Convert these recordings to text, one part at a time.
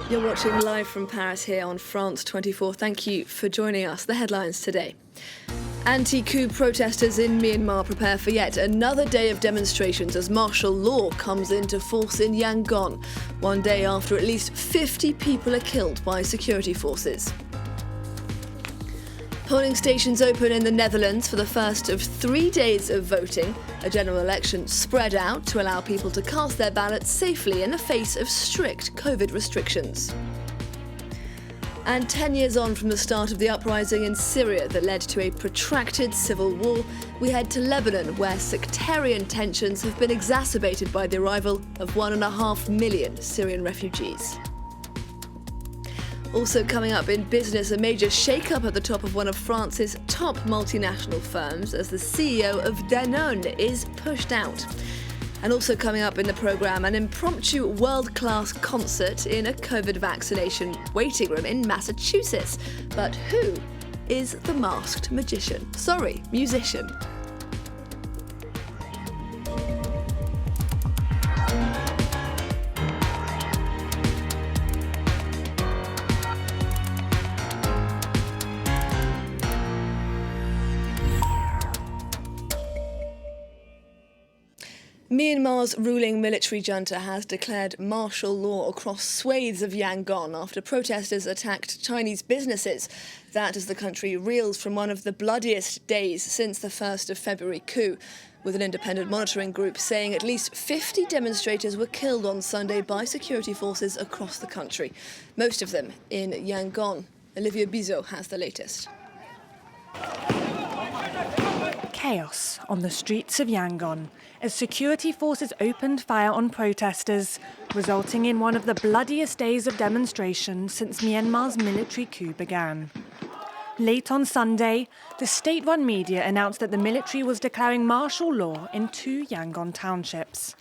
You're watching live from Paris here on France 24. Thank you for joining us. The headlines today. Anti-coup protesters in Myanmar prepare for yet another day of demonstrations as martial law comes into force in Yangon, one day after at least 50 people are killed by security forces. Polling stations open in the Netherlands for the first of 3 days of voting, a general election spread out to allow people to cast their ballots safely in the face of strict COVID restrictions. And 10 years on from the start of the uprising in Syria that led to a protracted civil war, we head to Lebanon, where sectarian tensions have been exacerbated by the arrival of 1.5 million Syrian refugees. Also coming up in business, a major shake-up at the top of one of France's top multinational firms as the CEO of Danone is pushed out. And also coming up in the programme, an impromptu world-class concert in a COVID vaccination waiting room in Massachusetts. But who is the masked magician? Sorry, musician. Myanmar's ruling military junta has declared martial law across swathes of Yangon after protesters attacked Chinese businesses. That as the country reels from one of the bloodiest days since the 1st of February coup, with an independent monitoring group saying at least 50 demonstrators were killed on Sunday by security forces across the country, most of them in Yangon. Olivia Bizot has the latest. Chaos on the streets of Yangon as security forces opened fire on protesters, resulting in one of the bloodiest days of demonstration since Myanmar's military coup began. Late on Sunday, the state-run media announced that the military was declaring martial law in 2 Yangon townships.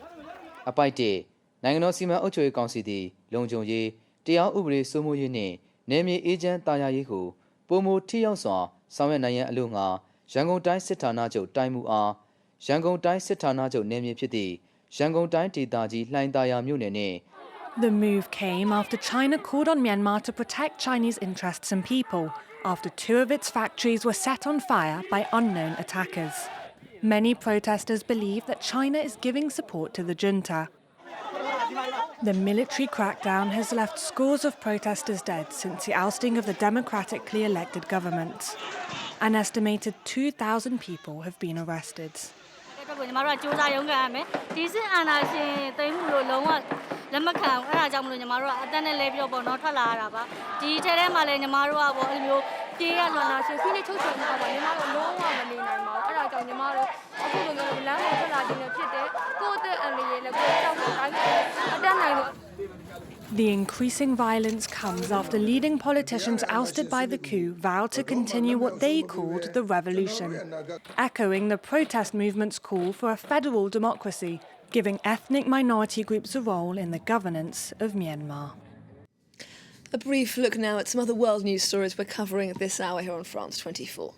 The move came after China called on Myanmar to protect Chinese interests and people after 2 of its factories were set on fire by unknown attackers. Many protesters believe that China is giving support to the junta. The military crackdown has left scores of protesters dead since the ousting of the democratically elected government. An estimated 2,000 people have been arrested. The increasing violence comes after leading politicians ousted by the coup vowed to continue what they called the revolution, echoing the protest movement's call for a federal democracy, giving ethnic minority groups a role in the governance of Myanmar. A brief look now at some other world news stories we're covering at this hour here on France 24.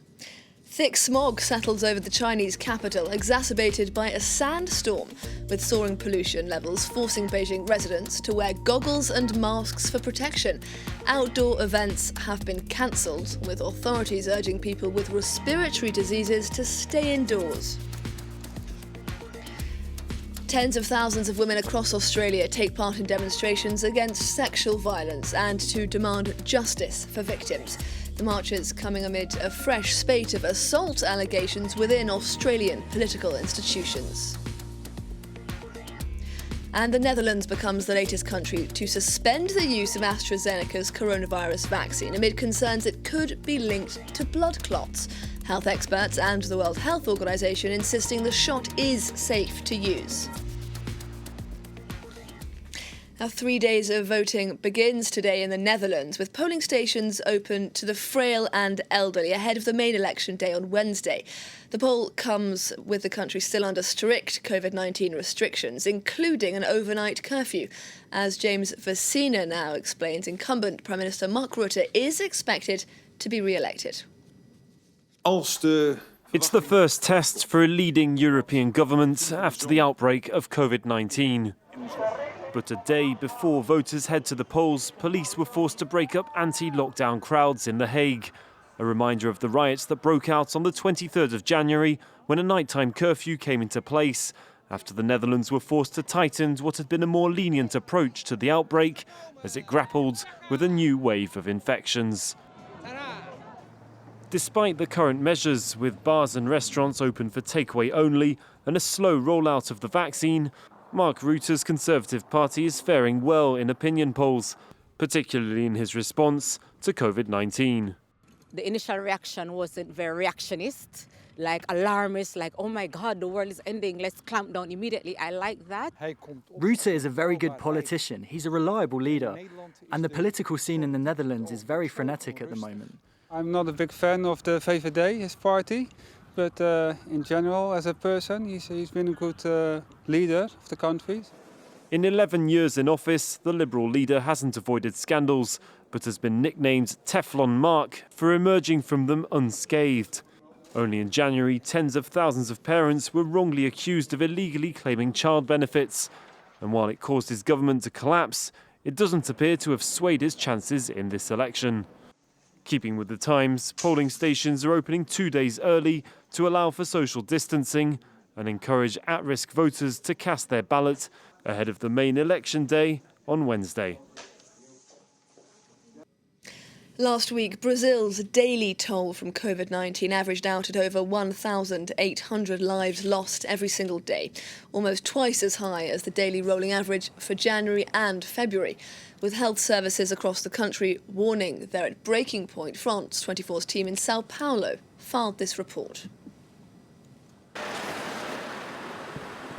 Thick smog settles over the Chinese capital, exacerbated by a sandstorm, with soaring pollution levels forcing Beijing residents to wear goggles and masks for protection. Outdoor events have been cancelled, with authorities urging people with respiratory diseases to stay indoors. Tens of thousands of women across Australia take part in demonstrations against sexual violence and to demand justice for victims. The marches coming amid a fresh spate of assault allegations within Australian political institutions. And the Netherlands becomes the latest country to suspend the use of AstraZeneca's coronavirus vaccine amid concerns it could be linked to blood clots. Health experts and the World Health Organization insisting the shot is safe to use. Now, 3 days of voting begins today in the Netherlands, with polling stations open to the frail and elderly ahead of the main election day on Wednesday. The poll comes with the country still under strict COVID-19 restrictions, including an overnight curfew. As James Versina now explains, incumbent Prime Minister Mark Rutte is expected to be re-elected. It's the first test for a leading European government after the outbreak of COVID-19. But a day before voters head to the polls, police were forced to break up anti-lockdown crowds in The Hague. A reminder of the riots that broke out on the 23rd of January when a nighttime curfew came into place after the Netherlands were forced to tighten what had been a more lenient approach to the outbreak as it grappled with a new wave of infections. Despite the current measures, with bars and restaurants open for takeaway only and a slow rollout of the vaccine, Mark Rutte's Conservative Party is faring well in opinion polls, particularly in his response to COVID-19. The initial reaction wasn't very reactionist, like alarmist, like, oh my God, the world is ending, let's clamp down immediately. I like that. Rutte is a very good politician. He's a reliable leader. And the political scene in the Netherlands is very frenetic at the moment. I'm not a big fan of the VVD, his party. But in general, as a person, he's been a good leader of the country. In 11 years in office, the Liberal leader hasn't avoided scandals, but has been nicknamed Teflon Mark for emerging from them unscathed. Only in January, tens of thousands of parents were wrongly accused of illegally claiming child benefits. And while it caused his government to collapse, it doesn't appear to have swayed his chances in this election. Keeping with the times, polling stations are opening 2 days early to allow for social distancing and encourage at-risk voters to cast their ballot ahead of the main election day on Wednesday. Last week, Brazil's daily toll from COVID-19 averaged out at over 1,800 lives lost every single day, almost twice as high as the daily rolling average for January and February. With health services across the country warning they're at breaking point, France 24's team in Sao Paulo filed this report.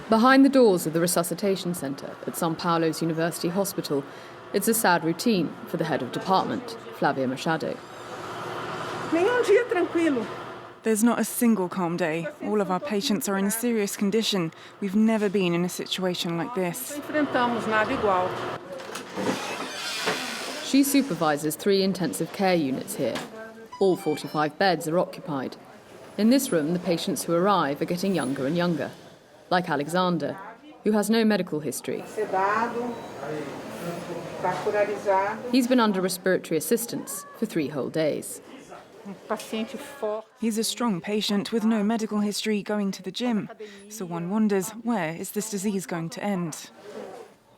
Behind the doors of the resuscitation centre at São Paulo's University Hospital, it's a sad routine for the head of department, Flavia Machado. There's not a single calm day. All of our patients are in a serious condition. We've never been in a situation like this. She supervises 3 intensive care units here. All 45 beds are occupied. In this room, the patients who arrive are getting younger and younger, like Alexander, who has no medical history. He's been under respiratory assistance for 3 whole days. He's a strong patient with no medical history going to the gym. So one wonders, where is this disease going to end?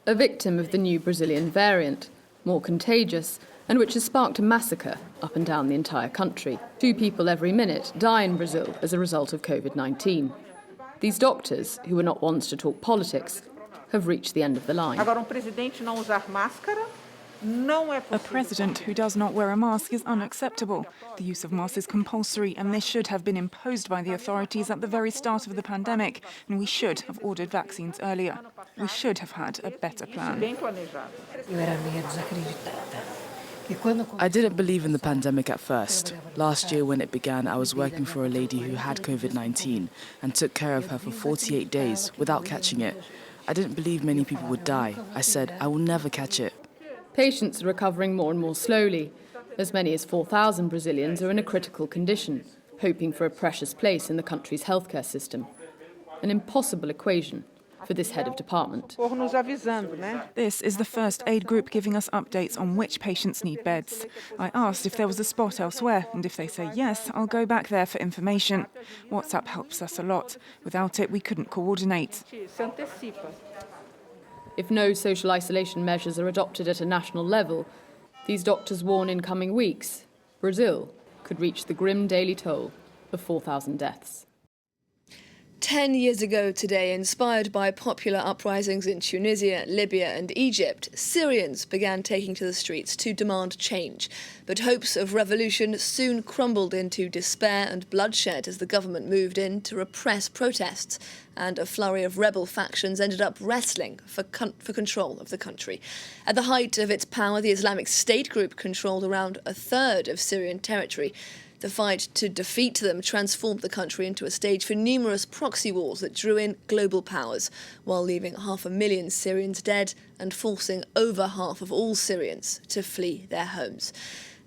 A victim of the new Brazilian variant, more contagious, and which has sparked a massacre up and down the entire country. 2 people every minute die in Brazil as a result of COVID-19. These doctors, who are not ones to talk politics, have reached the end of the line. A president who does not wear a mask is unacceptable. The use of masks is compulsory, and this should have been imposed by the authorities at the very start of the pandemic, and we should have ordered vaccines earlier. We should have had a better plan. I didn't believe in the pandemic at first. Last year when it began, I was working for a lady who had COVID-19 and took care of her for 48 days without catching it. I didn't believe many people would die. I said, I will never catch it. Patients are recovering more and more slowly. As many as 4,000 Brazilians are in a critical condition, hoping for a precious place in the country's healthcare system. An impossible equation for this head of department. This is the first aid group giving us updates on which patients need beds. I asked if there was a spot elsewhere, and if they say yes, I'll go back there for information. WhatsApp helps us a lot. Without it, we couldn't coordinate. If no social isolation measures are adopted at a national level, these doctors warn in coming weeks, Brazil could reach the grim daily toll of 4,000 deaths. 10 years ago today, inspired by popular uprisings in Tunisia, Libya and Egypt, Syrians began taking to the streets to demand change. But hopes of revolution soon crumbled into despair and bloodshed as the government moved in to repress protests, and a flurry of rebel factions ended up wrestling for control of the country. At the height of its power, the Islamic State group controlled around a third of Syrian territory. The fight to defeat them transformed the country into a stage for numerous proxy wars that drew in global powers, while leaving 500,000 Syrians dead and forcing over half of all Syrians to flee their homes.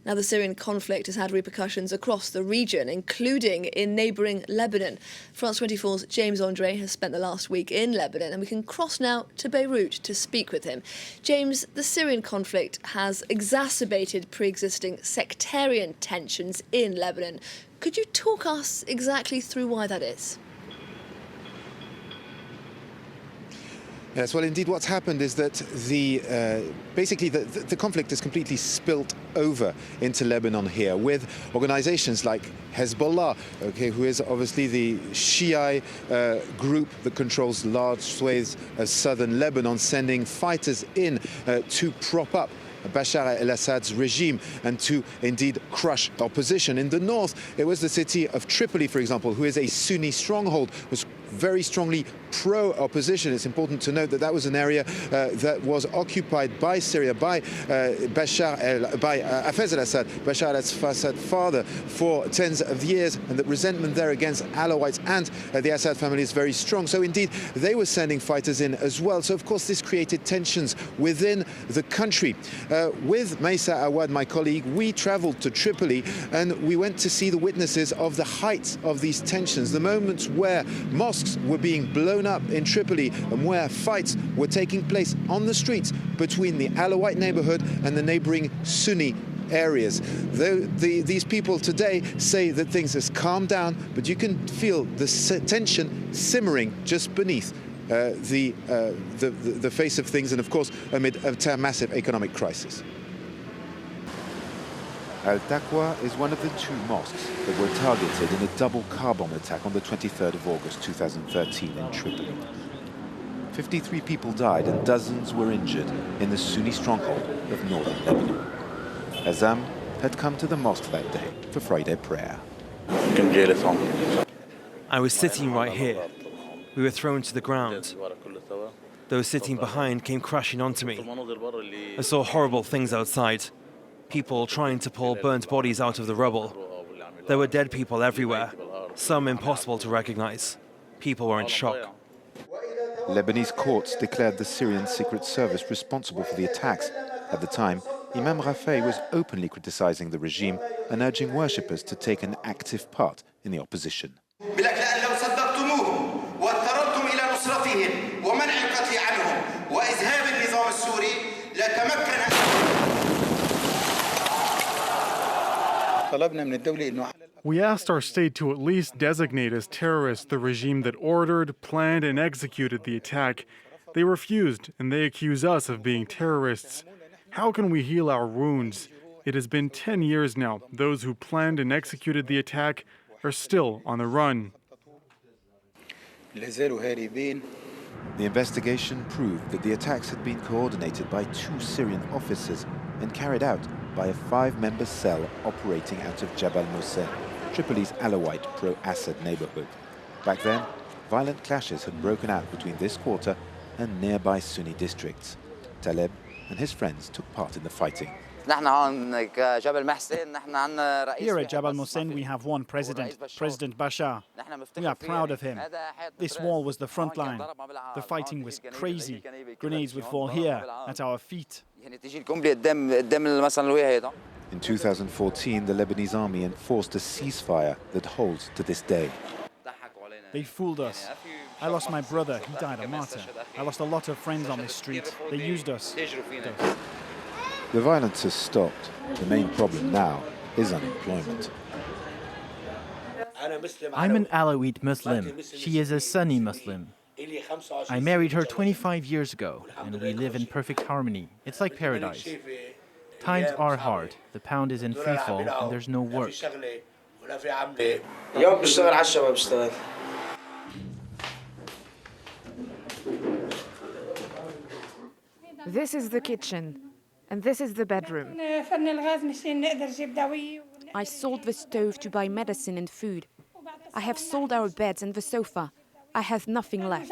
Now, the Syrian conflict has had repercussions across the region, including in neighbouring Lebanon. France 24's James Andre has spent the last week in Lebanon, and we can cross now to Beirut to speak with him. James, the Syrian conflict has exacerbated pre-existing sectarian tensions in Lebanon. Could you talk us exactly through why that is? Yes, well, indeed, what's happened is that basically the conflict has completely spilt over into Lebanon here, with organizations like Hezbollah, who is obviously the Shia group that controls large swathes of southern Lebanon, sending fighters in to prop up Bashar al-Assad's regime and to indeed crush opposition. In the north, it was the city of Tripoli, for example, who is a Sunni stronghold, was very strongly pro-opposition. It's important to note that that was an area that was occupied by Syria, by Hafez al-Assad, Bashar al-Assad's father, for tens of years, and that resentment there against Alawites and the Assad family is very strong. So indeed, they were sending fighters in as well. So of course, this created tensions within the country. With Maysa Awad, my colleague, we traveled to Tripoli and we went to see the witnesses of the height of these tensions, the moments where mosques were being blown up in Tripoli and where fights were taking place on the streets between the Alawite neighborhood and the neighboring Sunni areas. These people today say that things have calmed down, but you can feel the tension simmering just beneath the face of things, and of course amid a massive economic crisis. Al-Taqwa is one of the two mosques that were targeted in a double car bomb attack on the 23rd of August 2013 in Tripoli. 53 people died and dozens were injured in the Sunni stronghold of northern Lebanon. Azam had come to the mosque that day for Friday prayer. I was sitting right here. We were thrown to the ground. Those sitting behind came crashing onto me. I saw horrible things outside. People trying to pull burnt bodies out of the rubble. There were dead people everywhere, some impossible to recognize. People were in shock. Lebanese courts declared the Syrian Secret Service responsible for the attacks. At the time, Imam Rafai was openly criticizing the regime and urging worshippers to take an active part in the opposition. We asked our state to at least designate as terrorists the regime that ordered, planned, and executed the attack. They refused, and they accuse us of being terrorists. How can we heal our wounds? It has been 10 years now. Those who planned and executed the attack are still on the run. The investigation proved that the attacks had been coordinated by 2 Syrian officers and carried out by a 5-member cell operating out of Jabal Moussen, Tripoli's Alawite pro-Assad neighborhood. Back then, violent clashes had broken out between this quarter and nearby Sunni districts. Taleb and his friends took part in the fighting. Here at Jabal Moussen we have one president, President Bashar. We are proud of him. This wall was the front line. The fighting was crazy. Grenades would fall here, at our feet. In 2014, the Lebanese army enforced a ceasefire that holds to this day. They fooled us. I lost my brother, he died a martyr. I lost a lot of friends on this street. They used us. The violence has stopped. The main problem now is unemployment. I'm an Alawite Muslim. She is a Sunni Muslim. I married her 25 years ago, and we live in perfect harmony. It's like paradise. Times are hard. The pound is in free fall, and there's no work. This is the kitchen, and this is the bedroom. I sold the stove to buy medicine and food. I have sold our beds and the sofa. I have nothing left.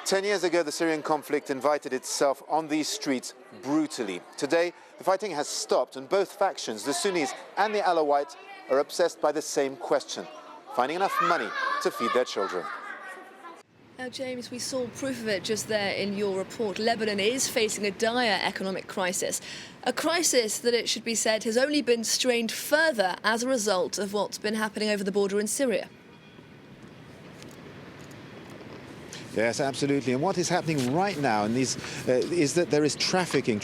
10 years ago, the Syrian conflict invited itself on these streets brutally. Today, the fighting has stopped, and both factions, the Sunnis and the Alawites, are obsessed by the same question: finding enough money to feed their children. James, we saw proof of it just there in your report. Lebanon is facing a dire economic crisis. A crisis that, it should be said, has only been strained further as a result of what's been happening over the border in Syria. Yes, absolutely. And what is happening right now in these is that there is trafficking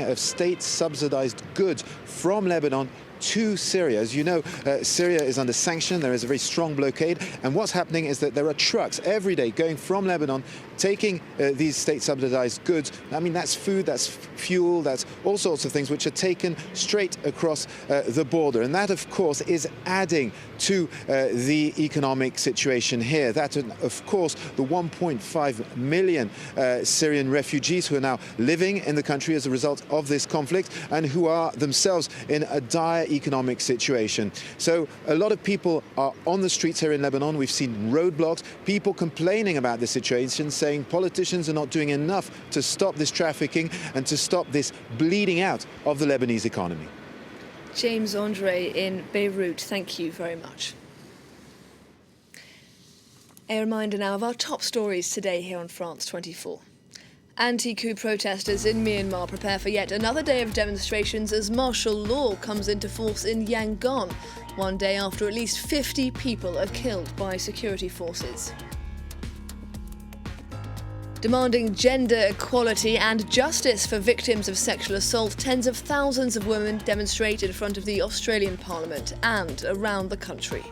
of state-subsidized goods from Lebanon to Syria. As you know, Syria is under sanction. There is a very strong blockade. And what's happening is that there are trucks every day going from Lebanon, taking these state-subsidized goods. I mean, that's food, that's fuel, that's all sorts of things which are taken straight across the border. And that, of course, is adding to the economic situation here. That, of course, the 1.5 million Syrian refugees who are now living in the country as a result of this conflict and who are themselves in a dire economic situation. So a lot of people are on the streets here in Lebanon. We've seen roadblocks, people complaining about the situation, saying politicians are not doing enough to stop this trafficking and to stop this bleeding out of the Lebanese economy. James Andre in Beirut, thank you very much. A reminder now of our top stories today here on France 24. Anti-coup protesters in Myanmar prepare for yet another day of demonstrations as martial law comes into force in Yangon, one day after at least 50 people are killed by security forces. Demanding gender equality and justice for victims of sexual assault, tens of thousands of women demonstrate in front of the Australian Parliament and around the country.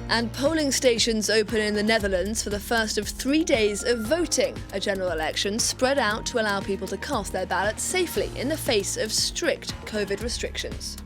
And polling stations open in the Netherlands for the first of 3 days of voting, a general election spread out to allow people to cast their ballots safely in the face of strict COVID restrictions.